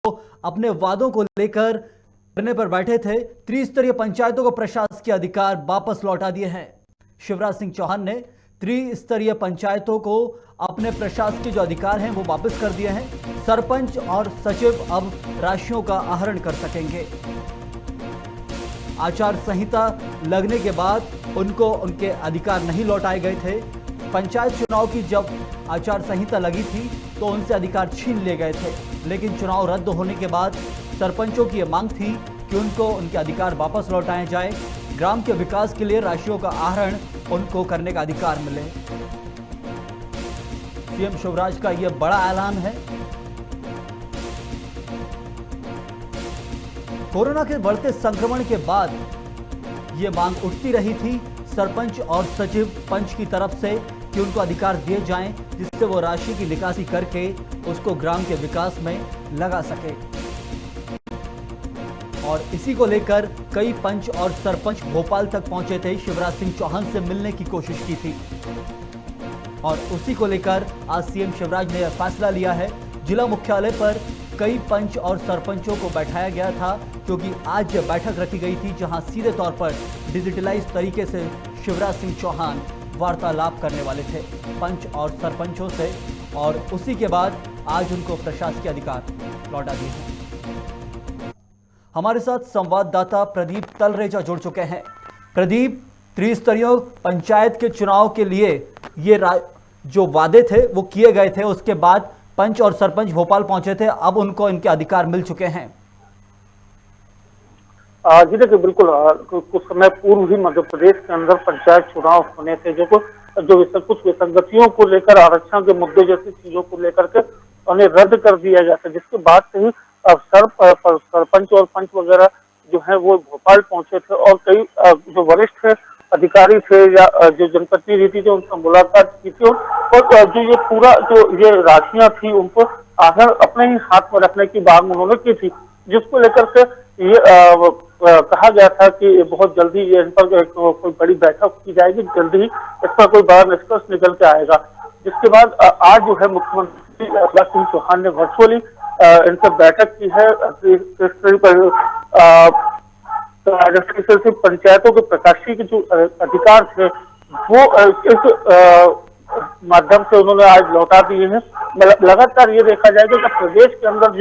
अपने वादों को लेकर धरने पर बैठे थे। त्रिस्तरीय पंचायतों को प्रशासकीय अधिकार वापस लौटा दिए हैं। शिवराज सिंह चौहान ने त्रिस्तरीय पंचायतों को अपने प्रशासकीय जो अधिकार हैं वो वापस कर दिए हैं। सरपंच और सचिव अब राशियों का आहरण कर सकेंगे। आचार संहिता लगने के बाद उनको उनके अधिकार नहीं लौटाए गए थे। पंचायत चुनाव की जब आचार संहिता लगी थी तो उनसे अधिकार छीन लिए गए थे, लेकिन चुनाव रद्द होने के बाद सरपंचों की यह मांग थी कि उनको उनके अधिकार वापस लौटाए जाए। ग्राम के विकास के लिए राशियों का आहरण उनको करने का अधिकार मिले। सीएम शिवराज का यह बड़ा ऐलान है। कोरोना के बढ़ते संक्रमण के बाद यह मांग उठती रही थी सरपंच और सचिव पंच की तरफ से कि उनको अधिकार दिए जाएं, जिससे वो राशि की निकासी करके उसको ग्राम के विकास में लगा सके। और इसी को लेकर कई पंच और सरपंच भोपाल तक पहुंचे थे, शिवराज सिंह चौहान से मिलने की कोशिश की थी। और उसी को लेकर आज सीएम शिवराज ने यह फैसला लिया है। जिला मुख्यालय पर कई पंच और सरपंचों को बैठाया गया था, क्योंकि आज बैठक रखी गई थी जहां सीधे तौर पर डिजिटलाइज तरीके से शिवराज सिंह चौहान वार्तालाप करने वाले थे पंच और सरपंचों से। और उसी के बाद आज उनको प्रशासकीय अधिकार लौटा दिए हैं। हमारे साथ संवाददाता प्रदीप तलरेजा जुड़ चुके हैं। प्रदीप, त्रिस्तरीय पंचायत के चुनाव के लिए ये जो वादे थे वो किए गए थे, उसके बाद पंच और सरपंच भोपाल पहुंचे थे, अब उनको इनके अधिकार मिल चुके हैं। जी देखिए, बिल्कुल कुछ समय पूर्व ही मध्य प्रदेश के अंदर पंचायत चुनाव होने थे, जो कुछ विसंगतियों को लेकर, आरक्षण के मुद्दे जैसी चीजों को लेकर के उन्हें रद्द कर दिया गया था, जिसके बाद से ही अब सरपंच और पंच वगैरह जो है वो भोपाल पहुंचे थे। और कई जो वरिष्ठ अधिकारी थे या जो जनप्रतिनिधि थे उनसे मुलाकात की थी। और जो ये पूरा जो ये राशियां थी उनको आखिर अपने ही हाथ में रखने की मांग उन्होंने की थी, जिसको लेकर के ये कहा गया था कि बहुत जल्दी ये इन पर कोई बड़ी बैठक की जाएगी, जल्दी ही इस पर कोई बड़ा निष्कर्ष निकल के आएगा। जिसके बाद आज जो है मुख्यमंत्री शिवराज सिंह चौहान ने वर्चुअली इनसे बैठक की है। पंचायतों के प्रशासकीय के जो अधिकार थे वो इस माध्यम से उन्होंने आज लौटा दिए हैं। लगातार ये देखा जाएगा कि प्रदेश के अंदर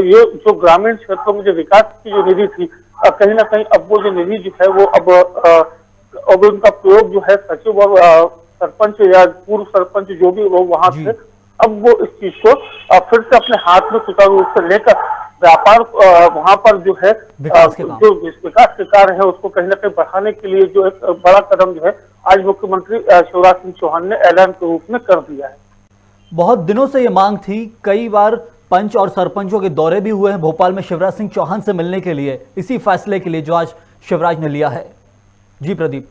ये जो ग्रामीण क्षेत्रों में जो विकास की जो निधि थी, कहीं ना कहीं अब वो जो निधि जो है वो अब उनका प्रयोग जो है सचिव और सरपंच या पूर्व सरपंच जो भी वो वहां थे, अब वो इस चीज को फिर से अपने हाथ में सुचारू रूप से लेकर व्यापार वहां पर जो है जो विकास के कार्य है उसको कहीं ना कहीं बढ़ाने के लिए जो एक बड़ा कदम जो है आज मुख्यमंत्री शिवराज सिंह चौहान ने ऐलान के रूप में कर दिया है। बहुत दिनों से ये मांग थी, कई बार पंच और सरपंचों के दौरे भी हुए हैं भोपाल में शिवराज सिंह चौहान से मिलने के लिए, इसी फैसले के लिए जो आज शिवराज ने लिया है। जी प्रदीप।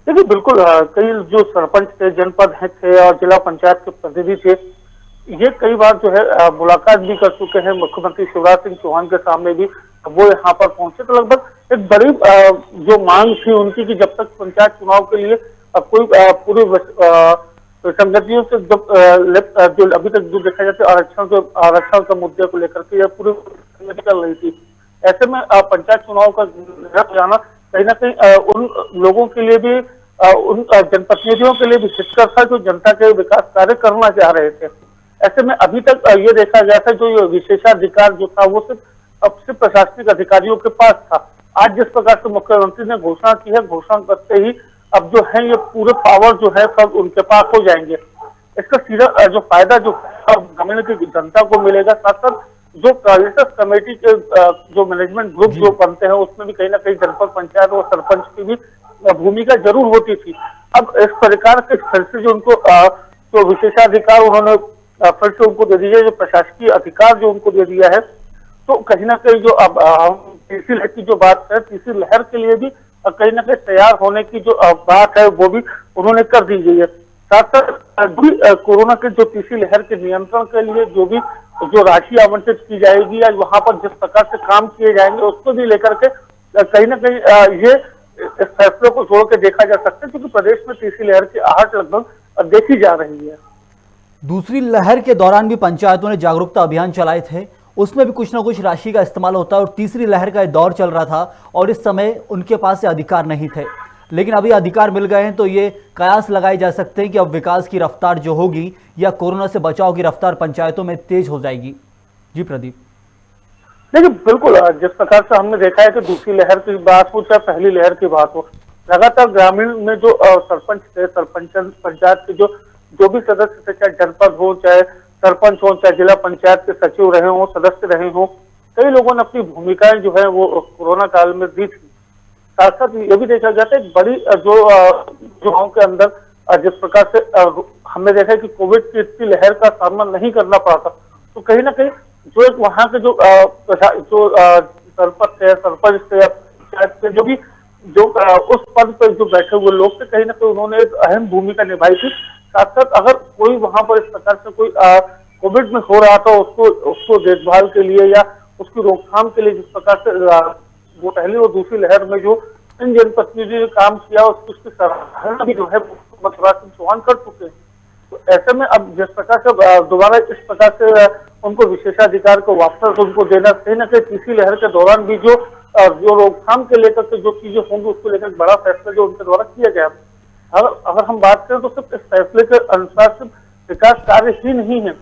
देखिए, बिल्कुल कई जो सरपंच थे, जनपद थे और जिला पंचायत के प्रतिनिधि थे, ये कई बार जो है मुलाकात भी कर चुके हैं मुख्यमंत्री शिवराज सिंह चौहान के सामने भी। वो यहाँ पर पहुंचे तो लगभग एक बड़ी जो मांग थी उनकी कि जब तक पंचायत चुनाव के लिए कोई पूरी संगतियों से जो अभी तक जो देखा जाता है आरक्षण के मुद्दे को लेकर के यह पूरी चल रही थी। ऐसे में पंचायत चुनाव का जाना कहीं ना कहीं उन लोगों के लिए भी, उन जनप्रतिनिधियों के लिए भी हितकर था जो जनता के विकास कार्य करना चाह रहे थे। ऐसे में अभी तक ये देखा गया था जो ये विशेषाधिकार जो था वो सिर्फ प्रशासनिक अधिकारियों के पास था। आज जिस प्रकार से मुख्यमंत्री ने घोषणा की है, घोषणा करते ही अब जो है ये पूरे पावर जो है सब उनके पास हो जाएंगे। इसका सीधा जो फायदा जो ग्रामीण की जनता को मिलेगा, साथ साथ जो क्राइसिस कमेटी के जो मैनेजमेंट ग्रुप जो बनते हैं उसमें भी कहीं ना कहीं जनपद पंचायत और सरपंच की भी भूमिका जरूर होती थी। अब इस प्रकार के फिर से जो उनको जो विशेषाधिकार उन्होंने फिर से उनको दे दिया, जो प्रशासकीय अधिकार जो उनको दे दिया है, तो कहीं ना कहीं जो अब तीसरी लहर की जो बात है, तीसरी लहर के लिए भी कहीं ना कहीं तैयार होने की जो बात है वो भी उन्होंने कर दी गई है। साथ साथ कोरोना के जो तीसरी लहर के नियंत्रण के लिए जो राशि आवंटित की जाएगी या वहां पर जिस प्रकार से काम किए जाएंगे उसको भी लेकर के कहीं ना कहीं ये इस फैसले को जोड़ के देखा जा सकता है, क्योंकि प्रदेश में तीसरी लहर की आहट लगभग देखी जा रही है। दूसरी लहर के दौरान भी पंचायतों ने जागरूकता अभियान चलाए थे, उसमें भी कुछ ना कुछ राशि का इस्तेमाल होता है और तीसरी लहर का दौर चल रहा था और इस समय उनके पास ये अधिकार नहीं थे, लेकिन अभी अधिकार मिल गए हैं तो ये कयास लगाए जा सकते हैं कि अब विकास की रफ्तार जो होगी या कोरोना से बचाव की रफ्तार पंचायतों में तेज हो जाएगी। जी प्रदीप। देखिए बिल्कुल, जिस प्रकार से हमने देखा है कि दूसरी लहर की बात हो चाहे पहली लहर की बात हो, लगातार ग्रामीण में जो सरपंच थे, सरपंच पंचायत के जो भी सदस्य थे, चाहे जनपद हो, चाहे सरपंच हो, चाहे जिला पंचायत के सचिव रहे हो, सदस्य रहे हो, कई लोगों ने अपनी भूमिकाएं जो है वो कोरोना काल में दी थी। साथ साथ ये भी देखा जाता है बड़ी जो गाँव के अंदर जिस प्रकार से हमने देखा है कि कोविड की इतनी लहर का सामना नहीं करना पड़ा था, तो कहीं ना कहीं जो एक वहाँ के जो सरपंच थे, सरपंच थे, पंचायत के जो उस पद पर जो बैठे हुए लोग थे, कहीं ना कहीं उन्होंने एक अहम भूमिका निभाई थी। साथ साथ अगर कोई वहां पर इस प्रकार से कोई कोविड में हो रहा था, उसको देखभाल के लिए या उसकी रोकथाम के लिए जिस प्रकार से वो पहली और दूसरी लहर में जो इन जनप्रतिनिधियों ने काम किया, उसकी सराहना भी जो है मुख्यमंत्री शिवराज सिंह चौहान कर चुके हैं। तो ऐसे में अब जिस प्रकार से दोबारा इस प्रकार से उनको विशेषाधिकार को वापस उनको देना, कहीं ना कहीं तीसरी लहर के दौरान भी जो रोकथाम के लेकर के जो चीजें होंगी उसको लेकर बड़ा फैसला जो उनके द्वारा किया गया। अगर हम बात करें तो सिर्फ इस फैसले के अनुसार सिर्फ विकास कार्य ही नहीं है,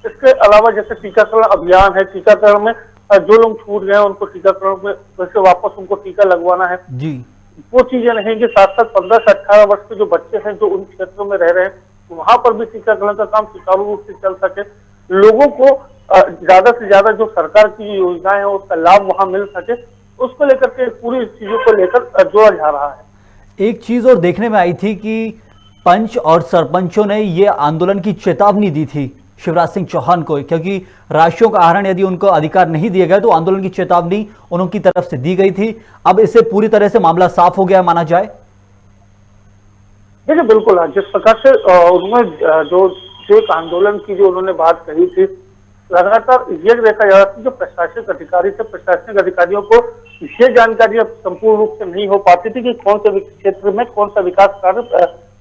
इसके अलावा जैसे टीकाकरण अभियान है, टीकाकरण में जो लोग छूट गए उनको टीकाकरण में वैसे वापस उनको टीका लगवाना है जी, वो चीजें रहेंगी। साथ साथ 15 से 18 वर्ष के जो बच्चे हैं जो उन क्षेत्रों में रह रहे हैं, वहां पर भी टीकाकरण का काम सुचारू रूप से चल सके, लोगों को ज्यादा से ज्यादा जो सरकार की योजनाएं हैं उसका लाभ वहां मिल सके, उसको लेकर के पूरी चीजों को लेकर जोड़ा जा रहा है। एक चीज और देखने में आई थी कि पंच और सरपंचों ने ये आंदोलन की चेतावनी दी थी शिवराज सिंह चौहान को, क्योंकि राशियों का आहरण यदि उनको अधिकार नहीं दिए गए तो आंदोलन की चेतावनी उनकी तरफ से दी गई थी। अब इससे पूरी तरह से मामला साफ हो गया माना जाए। देखिए बिल्कुल, जिस प्रकार से उन्होंने जो एक आंदोलन की जो उन्होंने बात कही थी, लगातार ये देखा जा रहा था जो प्रशासनिक अधिकारी थे, प्रशासनिक अधिकारियों को ये जानकारी अब संपूर्ण रूप से नहीं हो पाती थी कि कौन से क्षेत्र में कौन सा विकास कार्य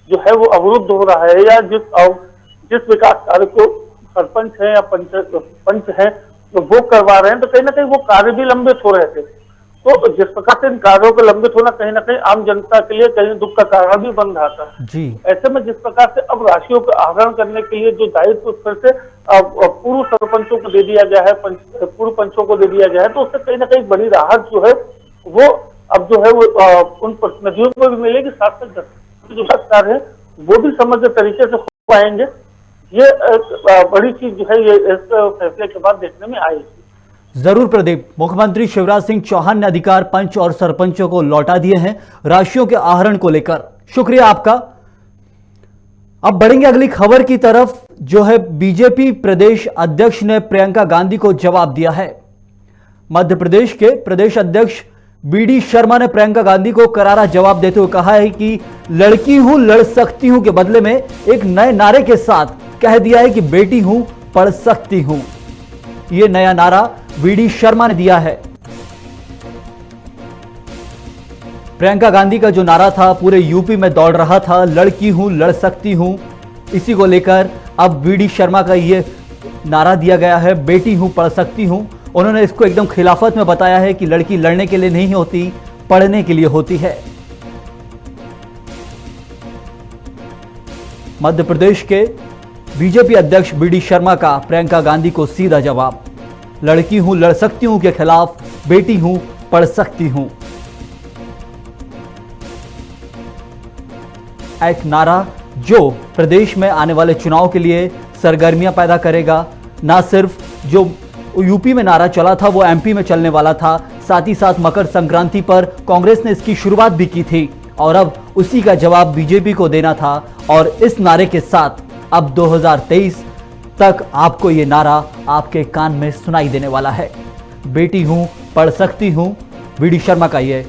जो है वो अवरुद्ध हो रहा है, या जिस विकास कार्य को सरपंच है या पंच है तो वो करवा रहे हैं, तो कहीं ना कहीं वो कार्य भी लंबित हो रहे थे। तो जिस प्रकार से इन कार्यों को लंबित होना कहीं ना कहीं आम जनता के लिए कहीं दुख का कारण भी बन रहा था जी। ऐसे में जिस प्रकार से अब राशियों का आहरण करने के लिए जो दायित्व फिर से पूर्व सरपंचों को दे दिया गया है, पूर्व पंचों को दे दिया गया है, तो उससे कहीं ना कहीं बड़ी राहत जो है वो अब जो है वो उन प्रतिनिधियों को भी मिलेगी। साथ साथ जो कार्य है वो भी समग्र तरीके से हो पाएंगे। ये बड़ी चीज जो है ये इस फैसले के बाद देखने में आएगी। जरूर प्रदीप, मुख्यमंत्री शिवराज सिंह चौहान ने अधिकार पंच और सरपंचों को लौटा दिए हैं राशियों के आहरण को लेकर। शुक्रिया आपका। अब बढ़ेंगे अगली खबर की तरफ, जो है बीजेपी प्रदेश अध्यक्ष ने प्रियंका गांधी को जवाब दिया है। मध्य प्रदेश के प्रदेश अध्यक्ष बीडी शर्मा ने प्रियंका गांधी को करारा जवाब देते हुए कहा है कि लड़की हूं लड़ सकती हूं के बदले में एक नए नारे के साथ कह दिया है कि बेटी हूं पढ़ सकती हूं। यह नया नारा बीडी शर्मा ने दिया है। प्रियंका गांधी का जो नारा था पूरे यूपी में दौड़ रहा था, लड़की हूं लड़ सकती हूं, इसी को लेकर अब बीडी शर्मा का यह नारा दिया गया है, बेटी हूं पढ़ सकती हूं। उन्होंने इसको एकदम खिलाफत में बताया है कि लड़की लड़ने के लिए नहीं होती, पढ़ने के लिए होती है। मध्य प्रदेश के बीजेपी अध्यक्ष बीडी शर्मा का प्रियंका गांधी को सीधा जवाब, लड़की हूं लड़ सकती हूं के खिलाफ बेटी हूं पढ़ सकती हूं। एक नारा जो प्रदेश में आने वाले चुनाव के लिए सरगर्मियां पैदा करेगा। ना सिर्फ जो यूपी में नारा चला था वो एमपी में चलने वाला था, साथ ही साथ मकर संक्रांति पर कांग्रेस ने इसकी शुरुआत भी की थी और अब उसी का जवाब बीजेपी को देना था। और इस नारे के साथ अब 2023 तक आपको ये नारा आपके कान में सुनाई देने वाला है, बेटी हूं पढ़ सकती हूं, बीडी शर्मा का ये।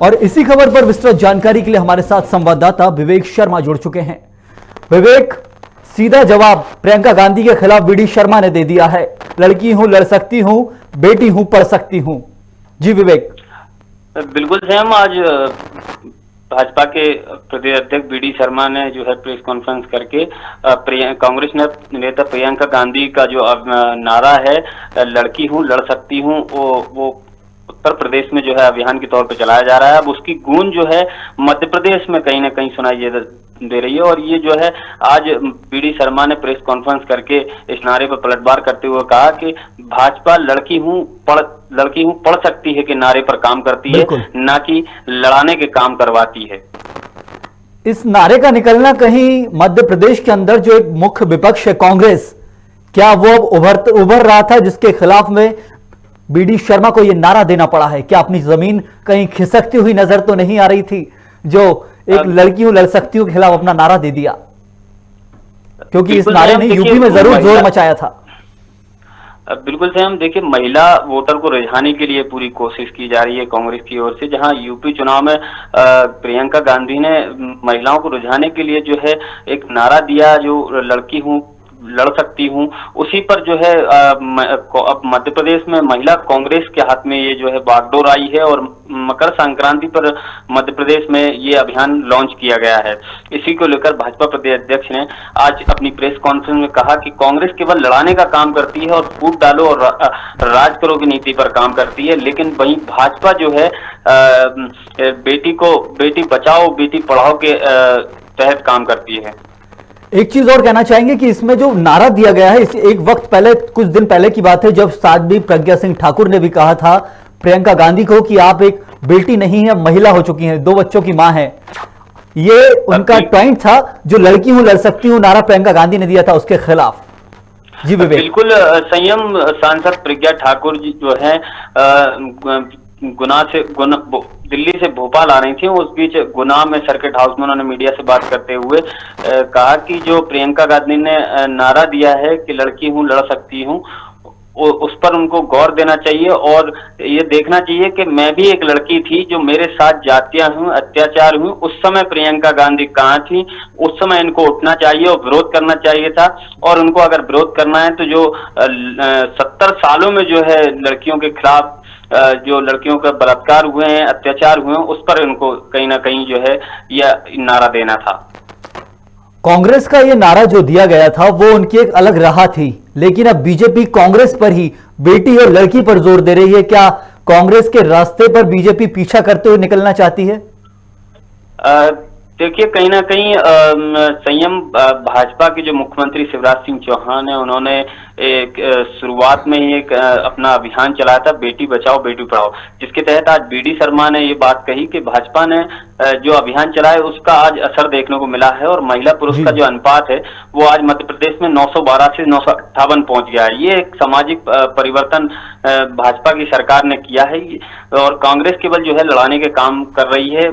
और इसी खबर पर विस्तृत जानकारी के लिए हमारे साथ संवाददाता विवेक शर्मा जुड़ चुके हैं। विवेक, सीधा जवाब प्रियंका गांधी के खिलाफ बीडी शर्मा ने दे दिया है, लड़की हूं लड़ सकती हूं, बेटी हूं पढ़ सकती हूं। जी विवेक। बिल्कुल सैम, आज भाजपा के प्रदेश अध्यक्ष बीडी शर्मा ने जो है प्रेस कॉन्फ्रेंस करके कांग्रेस नेता प्रियंका गांधी का जो नारा है लड़की हूं लड़ सकती हूं, वो उत्तर प्रदेश में जो है अभियान के तौर पे चलाया जा रहा है। अब उसकी गूंज जो है मध्य प्रदेश में कहीं ना कहीं सुनाई दे रही है और ये जो है आज बीडी शर्मा ने प्रेस कॉन्फ्रेंस करके इस नारे पर पलटवार करते हुए कहा कि भाजपा लड़की हूं पढ़ सकती है के नारे पर काम करती है, ना कि लड़ाने के काम करवाती है। इस नारे का निकलना कहीं मध्य प्रदेश के अंदर जो एक मुख्य विपक्ष है कांग्रेस, क्या वो अब उभर रहा था जिसके खिलाफ में बीडी शर्मा को यह नारा देना पड़ा है? क्या अपनी जमीन कहीं खिसकती हुई नजर तो नहीं आ रही थी जो एक लड़की हूं लड़ सकती हूं के खिलाफ अपना नारा दे दिया? क्योंकि इस नारे ने यूपी में जरूर जोर मचाया था। बिल्कुल से हम देखिए, महिला वोटर को रिझाने के लिए पूरी कोशिश की जा रही है कांग्रेस की ओर से। जहां यूपी चुनाव में प्रियंका गांधी ने महिलाओं को रिझाने के लिए जो है एक नारा दिया जो लड़की हूं लड़ सकती हूं, उसी पर जो है अब मध्य प्रदेश में महिला कांग्रेस के हाथ में ये जो है बागडोर आई है और मकर संक्रांति पर मध्य प्रदेश में ये अभियान लॉन्च किया गया है। इसी को लेकर भाजपा प्रदेश अध्यक्ष ने आज अपनी प्रेस कॉन्फ्रेंस में कहा कि कांग्रेस केवल लड़ाने का काम करती है और फूट डालो और राज करो की नीति पर काम करती है, लेकिन वहीं भाजपा जो है बेटी बचाओ बेटी पढ़ाओ के तहत काम करती है। एक चीज और कहना चाहेंगे कि इसमें जो नारा दिया गया है, इस एक वक्त पहले, कुछ दिन पहले की बात है, जब साध्वी प्रज्ञा सिंह ठाकुर ने भी कहा था प्रियंका गांधी को कि आप एक बेटी नहीं है, महिला हो चुकी हैं, 2 बच्चों की मां है। ये उनका पॉइंट था, जो लड़की हूं लड़ सकती हूं नारा प्रियंका गांधी ने दिया था उसके खिलाफ। जी विवेक। बिल्कुल, संयम सांसद प्रज्ञा ठाकुर जी जो है दिल्ली से भोपाल आ रही थी। उस बीच गुना में सर्किट हाउस में उन्होंने मीडिया से बात करते हुए कहा कि जो प्रियंका गांधी ने नारा दिया है कि लड़की हूं लड़ सकती हूं, उस पर उनको गौर देना चाहिए और ये देखना चाहिए कि मैं भी एक लड़की थी जो मेरे साथ जातियां हुई, अत्याचार हुई, उस समय प्रियंका गांधी कहाँ थी? उस समय इनको उठना चाहिए और विरोध करना चाहिए था। और उनको अगर विरोध करना है तो जो 70 सालों में जो है लड़कियों के खिलाफ जो लड़कियों का बलात्कार हुए हैं, अत्याचार हुए हैं, उस पर इनको कहीं ना कहीं जो है यह नारा देना था। कांग्रेस का ये नारा जो दिया गया था वो उनकी एक अलग राह थी, लेकिन अब बीजेपी कांग्रेस पर ही बेटी और लड़की पर जोर दे रही है। क्या कांग्रेस के रास्ते पर बीजेपी पीछा करते हुए निकलना चाहती है? देखिए, कहीं ना कहीं संयम भाजपा के जो मुख्यमंत्री शिवराज सिंह चौहान है, उन्होंने एक शुरुआत में ही एक अपना अभियान चलाया था बेटी बचाओ बेटी पढ़ाओ, जिसके तहत आज बीडी शर्मा ने ये बात कही कि भाजपा ने जो अभियान चलाया उसका आज असर देखने को मिला है और महिला पुरुष का जो अनुपात है वो आज मध्य प्रदेश में 912 से 958 पहुंच गया है। ये एक सामाजिक परिवर्तन भाजपा की सरकार ने किया है और कांग्रेस केवल जो है लड़ाने के काम कर रही है।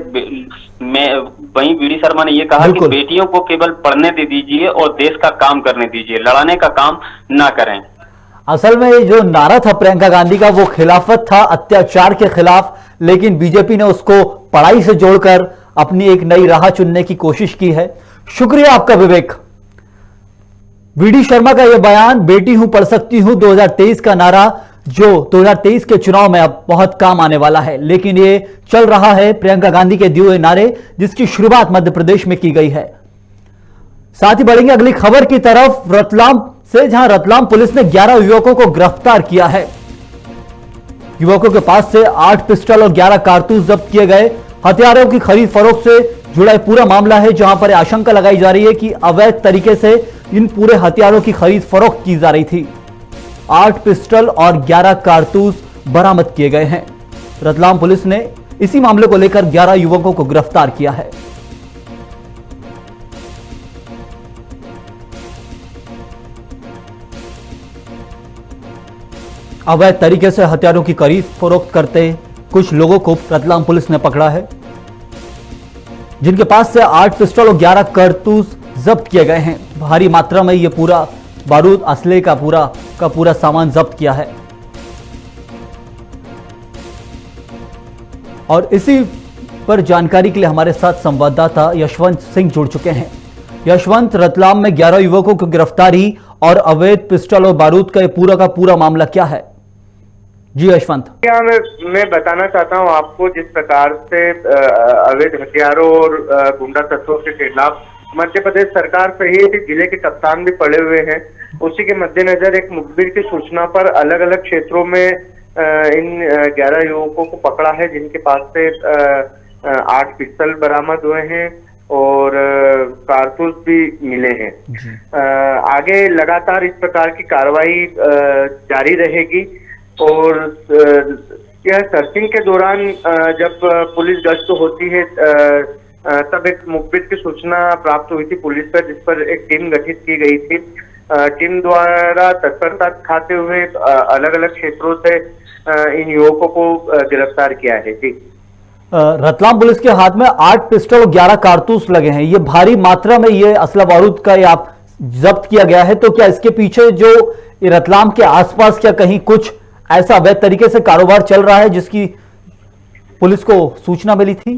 वहीं बीडी शर्मा ने ये कहा कि बेटियों को केवल पढ़ने दे दीजिए और देश का काम करने दीजिए, लड़ाने का काम ना करें। असल में ये जो नारा था प्रियंका गांधी का वो खिलाफत था, अत्याचार के खिलाफ, लेकिन बीजेपी ने उसको पढ़ाई से जोड़कर अपनी एक नई राह चुनने की कोशिश की है। शुक्रिया आपका विवेक। बीडी शर्मा का यह बयान, बेटी हूं पढ़ सकती हूं, 2023 का नारा जो 2023 के चुनाव में अब बहुत काम आने वाला है, लेकिन ये चल रहा है प्रियंका गांधी के दिए हुए नारे जिसकी शुरुआत मध्य प्रदेश में की गई है। साथ ही बढ़ेंगे अगली खबर की तरफ, रतलाम से, जहां रतलाम पुलिस ने 11 युवकों को गिरफ्तार किया है। युवकों के पास से 8 पिस्टल और 11 कारतूस जब्त किए गए। हथियारों की खरीद फरोख्त से जुड़ा पूरा मामला है, जहां पर आशंका लगाई जा रही है कि अवैध तरीके से इन पूरे हथियारों की खरीद फरोख्त की जा रही थी। 8 पिस्टल और 11 कारतूस बरामद किए गए हैं। रतलाम पुलिस ने इसी मामले को लेकर 11 युवकों को गिरफ्तार किया है। अवैध तरीके से हथियारों की खरीद फरोख्त करते कुछ लोगों को रतलाम पुलिस ने पकड़ा है, जिनके पास से 8 पिस्टल और 11 कारतूस जब्त किए गए हैं। भारी मात्रा में यह पूरा बारूद, असले का पूरा सामान जब्त किया है। और इसी पर जानकारी के लिए हमारे साथ संवाददाता यशवंत सिंह जुड़ चुके हैं। यशवंत, रतलाम में 11 युवकों की गिरफ्तारी और अवैध पिस्टल और बारूद का पूरा मामला क्या है? जी यशवंत। क्या मैं बताना चाहता हूं आपको, जिस प्रकार से अवैध हथियारों और गुंडा तत्वों के खिलाफ मध्य प्रदेश सरकार सहित जिले के कप्तान भी पड़े हुए हैं, उसी के मद्देनजर एक मुखबिर की सूचना पर अलग अलग क्षेत्रों में इन 11 युवकों को पकड़ा है, जिनके पास से 8 पिस्टल बरामद हुए हैं और कारतूस भी मिले हैं। आगे लगातार इस प्रकार की कार्रवाई जारी रहेगी और यह सर्चिंग के दौरान जब पुलिस गश्त होती है तब एक मुखबिर की सूचना प्राप्त हुई थी पुलिस पर, जिस पर एक टीम गठित की गई थी। टीम द्वारा तत्परता दिखाते हुए अलग अलग क्षेत्रों से इन युवकों को गिरफ्तार किया है। जी, रतलाम पुलिस के हाथ में 8 पिस्टल और 11 कारतूस लगे हैं। ये भारी मात्रा में ये असला बारूद का ये आप जब्त किया गया है, तो क्या इसके पीछे जो रतलाम के आसपास क्या कहीं कुछ ऐसा अवैध तरीके से कारोबार चल रहा है जिसकी पुलिस को सूचना मिली थी?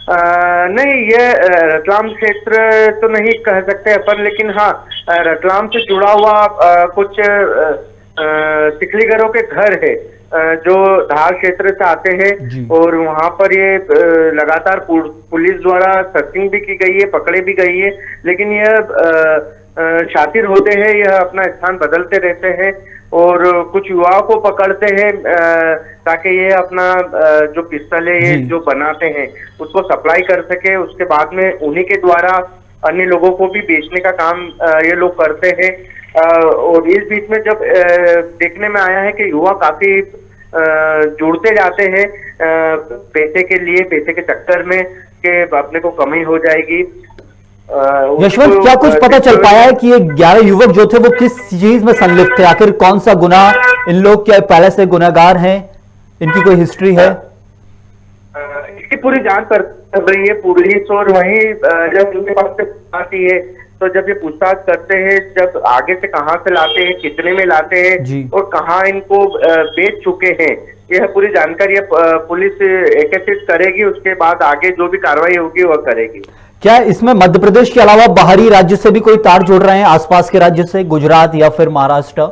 नहीं, ये रतलाम क्षेत्र तो नहीं कह सकते अपन, लेकिन हाँ रतलाम से जुड़ा हुआ कुछ तिकलीगरों के घर है जो धार क्षेत्र से आते हैं और वहां पर ये लगातार पुलिस द्वारा सर्चिंग भी की गई है, पकड़े भी गई है, लेकिन यह शातिर होते हैं, यह अपना स्थान बदलते रहते हैं और कुछ युवाओं को पकड़ते हैं ताकि ये अपना जो पिस्टल है ये जो बनाते हैं उसको सप्लाई कर सके। उसके बाद में उन्हीं के द्वारा अन्य लोगों को भी बेचने का काम ये लोग करते हैं। और इस बीच में जब देखने में आया है कि युवा काफी जुड़ते जाते हैं पैसे के लिए, पैसे के चक्कर में कि अपने को कमी हो जाएगी। यशवंत, क्या कुछ पता चल पाया है कि ये 11 युवक जो थे वो किस चीज में संलिप्त थे? आखिर कौन सा गुनाह, इन लोग क्या पहले से गुनाहगार हैं, इनकी कोई हिस्ट्री है? इसकी पूरी जांच कर रही है पुलिस और वहीं जब उनके पास से आती है तो जब ये पूछताछ करते हैं, जब आगे से कहां से लाते हैं, कितने में लाते हैं और कहां इनको बेच चुके हैं, यह पूरी जानकारी पुलिस एकत्रित करेगी। उसके बाद आगे जो भी कार्रवाई होगी वह करेगी। क्या इसमें मध्य प्रदेश के अलावा बाहरी राज्य से भी कोई तार जोड़ रहे हैं, आसपास के राज्य से, गुजरात या फिर महाराष्ट्र?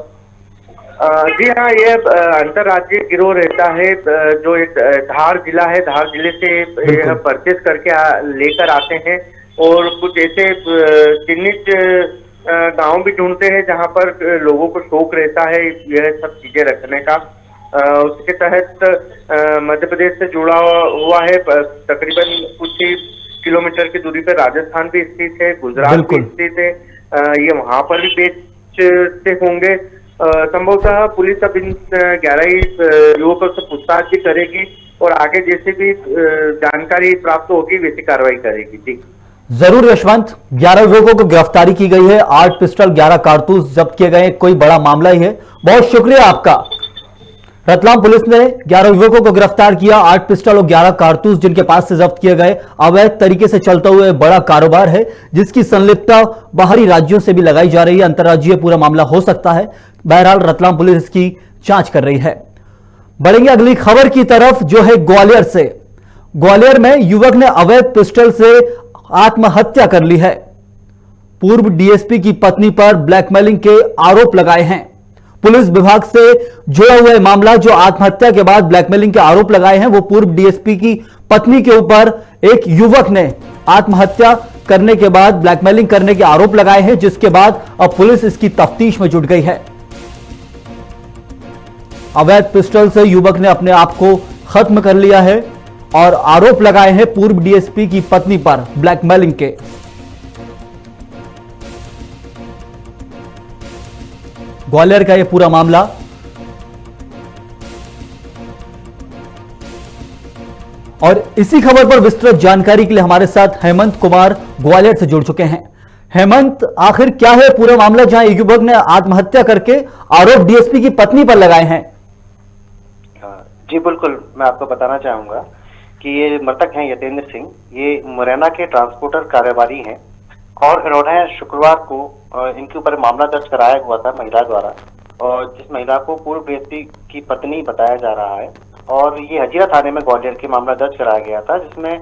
जी हाँ, ये अंतरराज्यीय गिरोह रहता है जो एक धार जिला है, धार जिले से यह परचेज करके लेकर आते हैं और कुछ ऐसे चिन्हित गांव भी ढूंढते हैं जहां पर लोगों को शौक रहता है यह सब चीजें रखने का। उसके तहत मध्य प्रदेश से जुड़ा हुआ है, तकरीबन कुछ ही किलोमीटर की दूरी पर राजस्थान भी स्थित है, गुजरात भी स्थित है, ये वहां पर भी बेचते होंगे। संभवतः पुलिस अब इन 11 युवकों से पूछताछ भी करेगी और आगे जैसे भी जानकारी प्राप्त होगी वैसी कार्रवाई करेगी। जी जरूर यशवंत, 11 युवकों को गिरफ्तारी की गई है, 8 पिस्टल 11 कारतूस जब्त किए गए, कोई बड़ा मामला ही है। बहुत शुक्रिया आपका। रतलाम पुलिस ने 11 युवकों को गिरफ्तार किया, 8 पिस्टल और 11 कारतूस जिनके पास से जब्त किए गए। अवैध तरीके से चलता हुआ बड़ा कारोबार है जिसकी संलिप्तता बाहरी राज्यों से भी लगाई जा रही है। अंतर्राज्यीय पूरा मामला हो सकता है। बहरहाल रतलाम पुलिस इसकी जांच कर रही है। बढ़ेंगे अगली खबर की तरफ जो है ग्वालियर से। ग्वालियर में युवक ने अवैध पिस्टल से आत्महत्या कर ली है। पूर्व डीएसपी की पत्नी पर ब्लैकमेलिंग के आरोप लगाए हैं। पुलिस विभाग से जुड़ा हुआ मामला जो आत्महत्या के बाद ब्लैकमेलिंग के आरोप लगाए हैं वो पूर्व डीएसपी की पत्नी के ऊपर एक युवक ने आत्महत्या करने के बाद ब्लैकमेलिंग करने के आरोप लगाए हैं, जिसके बाद अब पुलिस इसकी तफ्तीश में जुट गई है। अवैध पिस्टल से युवक ने अपने आप को खत्म कर लिया है और आरोप लगाए हैं पूर्व डीएसपी की पत्नी पर ब्लैकमेलिंग के। ग्वालियर का यह पूरा मामला। और इसी खबर पर विस्तृत जानकारी के लिए हमारे साथ हेमंत कुमार ग्वालियर से जुड़ चुके हैं। हेमंत, आखिर क्या है पूरा मामला जहां एक युवक ने आत्महत्या करके आरोप डीएसपी की पत्नी पर लगाए हैं? जी बिल्कुल, मैं आपको बताना चाहूंगा कि ये मृतक हैं यतेंद्र सिंह, ये मुरैना के ट्रांसपोर्टर कारोबारी हैं और इन्होंने शुक्रवार को इनके ऊपर मामला दर्ज कराया हुआ था महिला द्वारा, और जिस महिला को पूर्व डीएसपी की पत्नी बताया जा रहा है, और ये हजीरा थाने में ग्वालियर के मामला दर्ज कराया गया था, जिसमें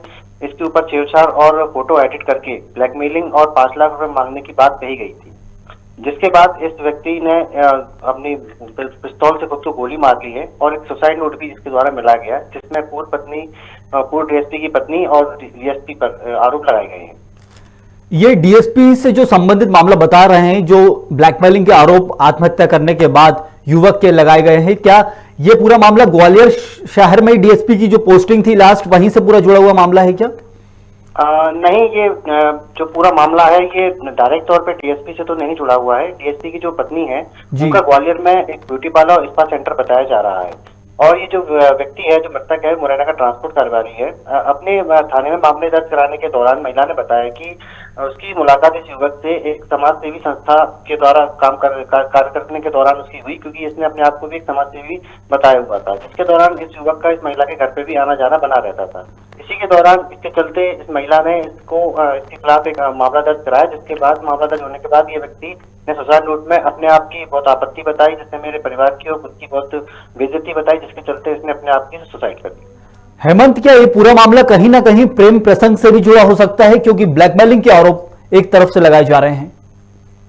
इसके ऊपर छेड़छाड़ और फोटो एडिट करके ब्लैकमेलिंग और 5 लाख रुपए मांगने की बात कही गई थी। जिसके बाद इस व्यक्ति ने अपनी पिस्तौल से खुद को गोली मार ली है और एक सुसाइड नोट भी इसके द्वारा मिला गया, जिसमें पूर्व डीएसपी की पत्नी और डीएसपी पर आरोप लगाए गए हैं। ये डीएसपी से जो संबंधित मामला बता रहे हैं, जो ब्लैकमेलिंग के आरोप आत्महत्या करने के बाद युवक के लगाए गए हैं, क्या ये पूरा मामला ग्वालियर शहर में डीएसपी की जो पोस्टिंग थी लास्ट, वहीं से पूरा जुड़ा हुआ मामला है क्या? नहीं, ये जो पूरा मामला है ये डायरेक्ट तौर पे डीएसपी से तो नहीं जुड़ा हुआ है। डीएसपी की जो पत्नी है उनका ग्वालियर में एक ब्यूटी पार्लर और स्पा सेंटर बताया जा रहा है, और ये जो व्यक्ति है, जो मृतक है, मुरैना का ट्रांसपोर्ट कारोबारी है, अपने थाने में मामले दर्ज कराने के दौरान महिला ने बताया कि उसकी मुलाकात इस युवक से एक समाज सेवी संस्था के द्वारा कार्य करने के दौरान उसकी हुई, क्योंकि इसने अपने आप को भी एक समाज सेवी बताया हुआ था, जिसके दौरान इस युवक का इस महिला के घर पे भी आना जाना बना रहता था। इसी के दौरान इसके चलते इस महिला ने इसके खिलाफ एक मामला दर्ज कराया, जिसके बाद मामला दर्ज होने के बाद ये व्यक्ति ने सुसाइड नोट में अपने आप की बहुत आपत्ति बताई, जिसने मेरे परिवार की और खुद की बहुत बेइज्जती बताई, जिसके चलते इसने अपने आप की सुसाइड कर दी। हेमंत, क्या ये पूरा मामला कहीं ना कहीं प्रेम प्रसंग से भी जुड़ा हो सकता है, क्योंकि ब्लैकमेलिंग के आरोप एक तरफ से लगाए जा रहे हैं?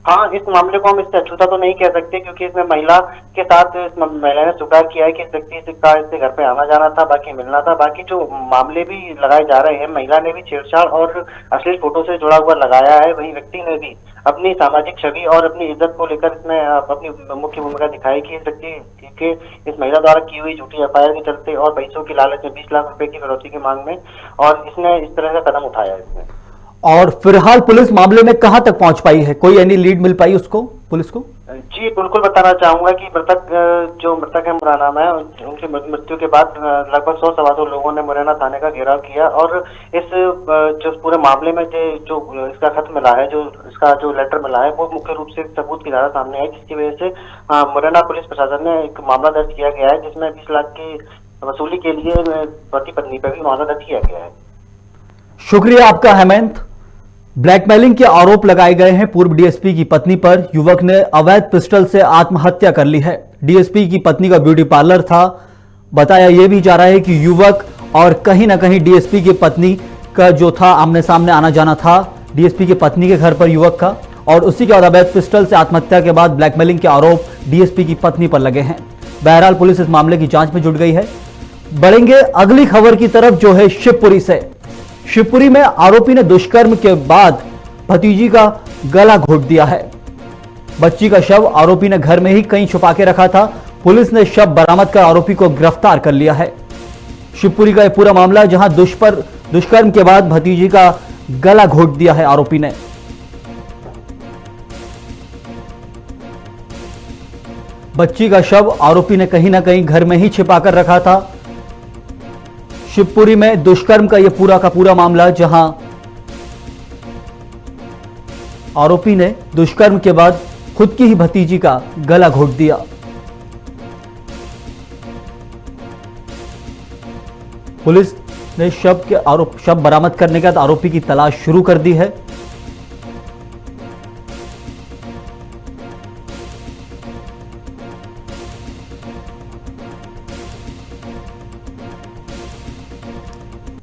हाँ, इस मामले को हम इससे अछूता तो नहीं कह सकते, क्योंकि इसमें महिला के साथ इस महिला ने स्वीकार किया है कि इस व्यक्ति का इससे घर पे आना जाना था, बाकी मिलना था। बाकी जो मामले भी लगाए जा रहे हैं, महिला ने भी छेड़छाड़ और अश्लील फोटो से जुड़ा हुआ लगाया है, वहीं व्यक्ति ने भी अपनी सामाजिक छवि और अपनी इज्जत को लेकर इसमें अपनी मुख्य भूमिका दिखाई कि इस व्यक्ति के इस महिला द्वारा की हुई झूठी एफआईआर के चलते और पैसों की लालच में 20 लाख रुपए की फिरौती की मांग में, और इसने इस तरह का कदम उठाया है इसमें। और फिलहाल पुलिस मामले में कहां तक पहुंच पाई है? कोई एनी लीड मिल पाई उसको, पुलिस को? जी बिल्कुल, बताना चाहूंगा कि मृतक है मुरैना में, उनकी मृत्यु के बाद लगभग 100-125 लोगों ने मुरैना थाने का घेराव किया, और इस जो पूरे मामले में जो इसका खत मिला है, जो इसका जो लेटर मिला है, वो मुख्य रूप से सबूत की धारा सामने आई, जिसकी वजह से मुरैना पुलिस प्रशासन ने एक मामला दर्ज किया गया है, जिसमें 20 लाख की वसूली के लिए पति पत्नी पर भी मामला दर्ज किया गया है। शुक्रिया आपका हेमंत। ब्लैकमेलिंग के आरोप लगाए गए हैं पूर्व डीएसपी की पत्नी पर। युवक ने अवैध पिस्टल से आत्महत्या कर ली है। डीएसपी की पत्नी का ब्यूटी पार्लर था। बताया यह भी जा रहा है कि युवक और कहीं ना कहीं डीएसपी की पत्नी का जो था आमने सामने आना जाना था डीएसपी की पत्नी के घर पर युवक का, और उसी के बाद अवैध पिस्टल से आत्महत्या के बाद ब्लैकमेलिंग के आरोप डीएसपी की पत्नी पर लगे हैं। बहरहाल पुलिस इस मामले की जांच में जुट गई है। बढ़ेंगे अगली खबर की तरफ, जो है शिवपुरी से। शिवपुरी में आरोपी ने दुष्कर्म के बाद भतीजी का गला घोट दिया है। बच्ची का शव आरोपी ने घर में ही कहीं छुपा के रखा था। पुलिस ने शव बरामद कर आरोपी को गिरफ्तार कर लिया है। शिवपुरी का यह पूरा मामला, जहां दुष्कर्म के बाद भतीजी का गला घोट दिया है आरोपी ने। बच्ची का शव आरोपी ने कहीं ना कहीं घर में ही छिपाकर रखा था। शिवपुरी में दुष्कर्म का यह पूरा का पूरा मामला, जहां आरोपी ने दुष्कर्म के बाद खुद की ही भतीजी का गला घोट दिया। पुलिस ने शव बरामद करने के बाद आरोपी की तलाश शुरू कर दी है।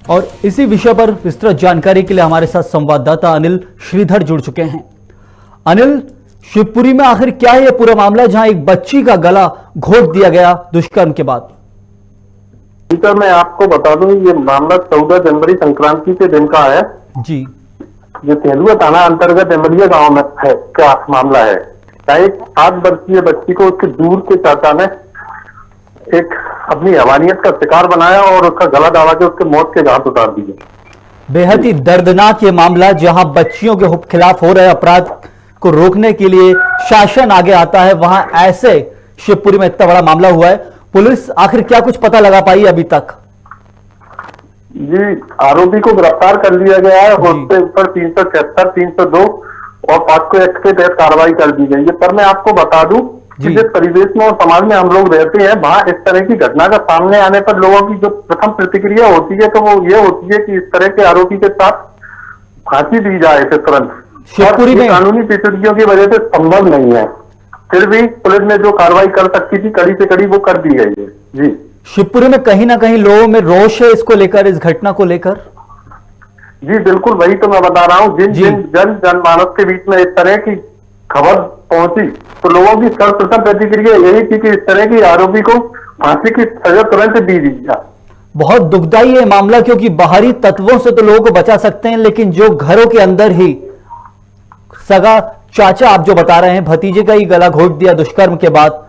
और इसी विषय पर विस्तृत जानकारी के लिए हमारे साथ संवाददाता अनिल श्रीधर जुड़ चुके हैं। अनिल, शिवपुरी में आखिर क्या है यह पूरा मामला, जहां एक बच्ची का गला घोट दिया गया दुष्कर्म के बाद? सर, मैं आपको बता दूं, ये मामला 14 जनवरी संक्रांति के दिन का है जी। ये तेंदुआ थाना अंतर्गत एमरिया गांव में है क्या मामला है। एक 7 वर्षीय बच्ची को उसके दूर के चाचा ने एक अपनी हैवानियत का शिकार बनाया और उसका गला दबा के उसके मौत के घाट उतार दिए। बेहद ही दर्दनाक ये मामला, जहां बच्चियों के खिलाफ हो रहे अपराध को रोकने के लिए शासन आगे आता है, वहां ऐसे शिवपुरी में इतना बड़ा मामला हुआ है। पुलिस आखिर क्या कुछ पता लगा पाई अभी तक? जी, आरोपी को गिरफ्तार कर लिया गया है। उसके ऊपर 376, 302 और 500 एक्ट के तहत कार्रवाई कर दी गई है। पर मैं आपको बता दूं कि जिस परिवेश में और समाज में हम लोग रहते हैं, वहां इस तरह की घटना का सामने आने पर लोगों की जो प्रथम प्रतिक्रिया होती है, तो वो ये होती है कि इस तरह के आरोपी के साथ फांसी दी जाए फिर तुरंत। शिवपुरी में कानूनी परिस्थितियों की वजह से संभव नहीं है। फिर भी पुलिस ने जो कार्रवाई कर सकती थी, कड़ी से कड़ी, वो कर दी गई है। जी, शिवपुरी में कहीं ना कहीं लोगों में रोष है इसको लेकर, इस घटना को लेकर। जी बिल्कुल, वही तो मैं बता रहा हूँ। जिन जनमानस के बीच में इस तरह की खबर पहुंची तो लोगों की सर्वप्रथम प्रतिक्रिया यही थी कि इस तरह की आरोपी को फांसी की सजा तुरंत दी जाए। बहुत दुखदाई है मामला, क्योंकि बाहरी तत्वों से तो लोगों को बचा सकते हैं, लेकिन जो घरों के अंदर ही सगा चाचा, आप जो बता रहे हैं भतीजे का ही गला घोट दिया दुष्कर्म के बाद,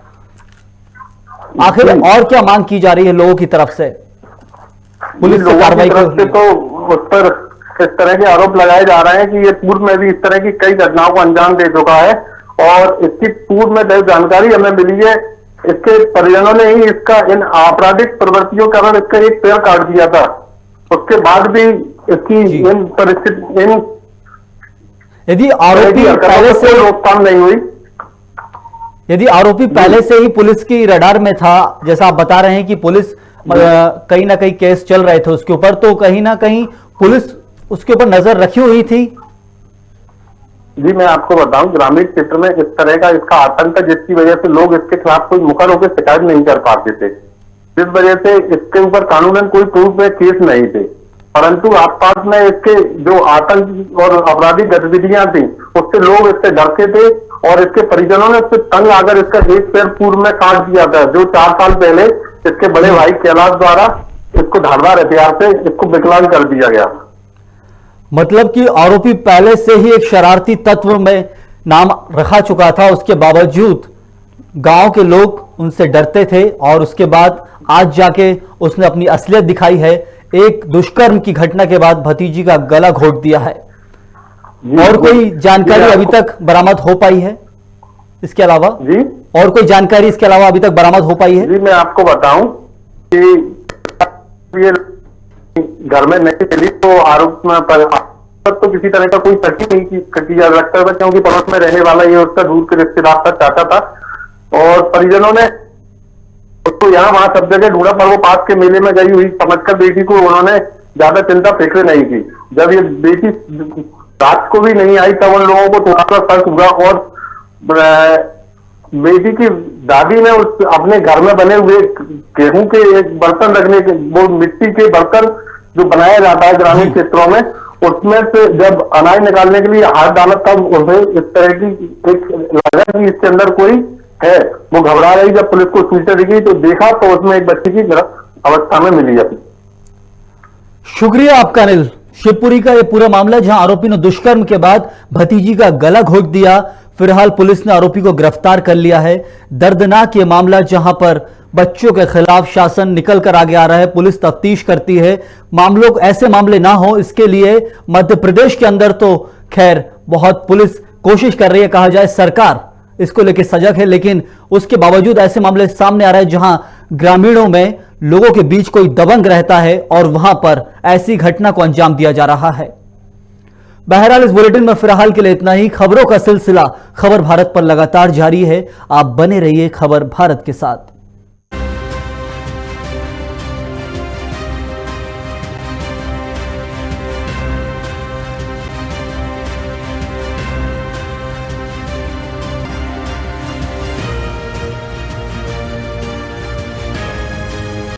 आखिर और क्या मांग की जा रही है लोगों की तरफ से? पुलिस से कार्रवाई से तो उस पर इस तरह के आरोप लगाए जा रहे हैं कि ये पूर्व में भी इस तरह की कई घटनाओं को अंजाम दे चुका है और इसकी पूर्व में जो जानकारी हमें मिली है, इसके परिजनों ने ही इसका इन आपराधिक प्रवृत्तियों के कारण इसका एक पैर काट दिया था। उसके बाद भी इसकी इन परिस्थिति यदि आरोपी पहले से रोकथाम नहीं हुई, यदि आरोपी पहले से ही पुलिस की रडार में था, जैसा आप बता रहे हैं कि पुलिस कहीं ना कहीं केस चल रहे थे उसके ऊपर, तो कहीं ना कहीं पुलिस उसके ऊपर नजर रखी हुई थी। जी मैं आपको बताऊं, ग्रामीण क्षेत्र में इस तरह का इसका आतंक है जिसकी वजह से लोग इसके खिलाफ कोई मुखर होकर शिकायत नहीं कर पाते थे, जिस वजह से इसके ऊपर कानूनन कोई प्रूफ में केस नहीं थे। परंतु आसपास में इसके जो आतंक और आपराधिक गतिविधियां थी उससे लोग इससे डरते थे और इसके परिजनों ने उससे तंग आकर इसका एक पैर पूर्व में काट दिया था, जो 4 साल पहले इसके बड़े भाई कैलाश द्वारा इसको धारदार हथियार से इसको विकलांग कर दिया गया। मतलब कि आरोपी पहले से ही एक शरारती तत्व में नाम रखा चुका था, उसके बावजूद गांव के लोग उनसे डरते थे और उसके बाद आज जाके उसने अपनी असलियत दिखाई है। एक दुष्कर्म की घटना के बाद भतीजी का गला घोट दिया है। और कोई जानकारी अभी तक बरामद हो पाई है इसके अलावा? जी और कोई जानकारी इसके अलावा अभी तक बरामद हो पाई है? जी मैं आपको बताऊं कि ये घर में नहीं चली तो आरोप में तो किसी तरह का कोई शक नहीं किया लगता था, क्योंकि पड़ोस में रहने वाला ये उसका दूर के रिश्तेदार था, चाचा था और परिजनों ने उसको यहाँ वहां सब जगह ढूंढा, पर वो पास के मेले में गई हुई समझकर बेटी को उन्होंने ज्यादा चिंता फिक्र नहीं की। जब ये बेटी रात को भी नहीं आई तब उन लोगों को थोड़ा सा शक हुआ और बेटी की दादी ने उस अपने घर में बने हुए गेहूं के एक बर्तन रखने के, वो मिट्टी के बर्तन जो बनाया जाता है ग्रामीण क्षेत्रों में, उसमें से जब अनाज निकालने के लिए हाथ डाला तब उसे इस तरह की एक लगा कि इसके अंदर कोई है। वो घबरा रही, जब पुलिस को सूचना दी गई तो देखा तो उसमें एक बच्ची की अवस्था में मिली है। शुक्रिया आपका अनिल। शिवपुरी का यह पूरा मामला जहां आरोपी ने दुष्कर्म के बाद भतीजी का गला घोट दिया। फिलहाल पुलिस ने आरोपी को गिरफ्तार कर लिया है। दर्दनाक ये मामला जहां पर बच्चों के खिलाफ शासन निकल कर आगे आ रहा है, पुलिस तफ्तीश करती है, मामलों ऐसे मामले ना हो इसके लिए मध्य प्रदेश के अंदर तो खैर बहुत पुलिस कोशिश कर रही है, कहा जाए सरकार इसको लेकर सजग है, लेकिन उसके बावजूद ऐसे मामले सामने आ रहे हैं जहां ग्रामीणों में लोगों के बीच कोई दबंग रहता है और वहां पर ऐसी घटना को अंजाम दिया जा रहा है। बहरहाल इस बुलेटिन में फिलहाल के लिए इतना ही। खबरों का सिलसिला खबर भारत पर लगातार जारी है। आप बने रहिए खबर भारत के साथ।